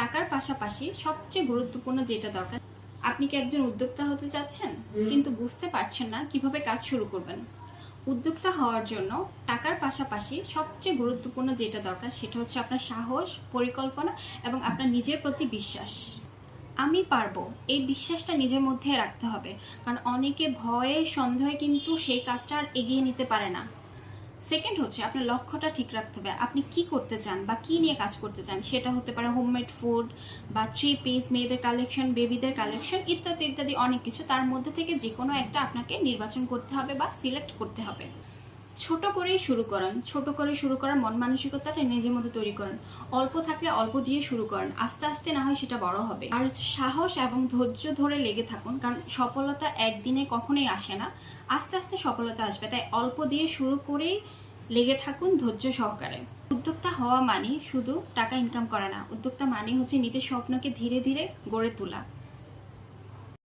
টাকার পাশাপাশি সবচেয়ে গুরুত্বপূর্ণ যেটা দরকার, আপনি কি একজন উদ্যোক্তা হতে চাচ্ছেন কিন্তু বুঝতে পারছেন না কিভাবে কাজ শুরু করবেন? উদ্যোক্তা হওয়ার জন্য টাকার পাশাপাশি সবচেয়ে গুরুত্বপূর্ণ যেটা দরকার সেটা হচ্ছে আপনার সাহস, পরিকল্পনা এবং আপনার নিজের প্রতি বিশ্বাস। আমি পারবো, এই বিশ্বাসটা নিজের মধ্যে রাখতে হবে, কারণ অনেকে ভয়ে সন্দেহে কিন্তু সেই কাজটা আর এগিয়ে নিতে পারে না। সেকেন্ড হচ্ছে আপনার লক্ষ্যটা ঠিক রাখতে হবে। আপনি কি করতে চান বা কি নিয়ে কাজ করতে চান, সেটা হতে পারে হোমমেড ফুড বা 3 পিস, মেয়েদের কালেকশন, বেবিদের কালেকশন, ইত্যাদি ইত্যাদি অনেক কিছু। তার মধ্যে থেকে যে কোনো একটা আপনাকে নির্বাচন করতে হবে বা সিলেক্ট করতে হবে। ছোট করেই শুরু করেন, ছোট করে শুরু করার মন মানসিকতাটা নিজের মধ্যে তৈরি করেন। অল্প থাকলে অল্প দিয়ে শুরু করেন, আস্তে আস্তে না হয় সেটা বড় হবে। আর হচ্ছে সাহস এবং ধৈর্য ধরে লেগে থাকুন, কারণ সফলতা একদিনে কখনোই আসে না, আস্তে আস্তে সফলতা আসবে। তাই অল্প দিয়ে শুরু করেই লেগে থাকুন ধৈর্য সহকারে। উদ্যোক্তা হওয়া মানে শুধু টাকা ইনকাম করা না, উদ্যোক্তা মানে হচ্ছে নিজের স্বপ্নকে ধীরে ধীরে গড়ে তোলা।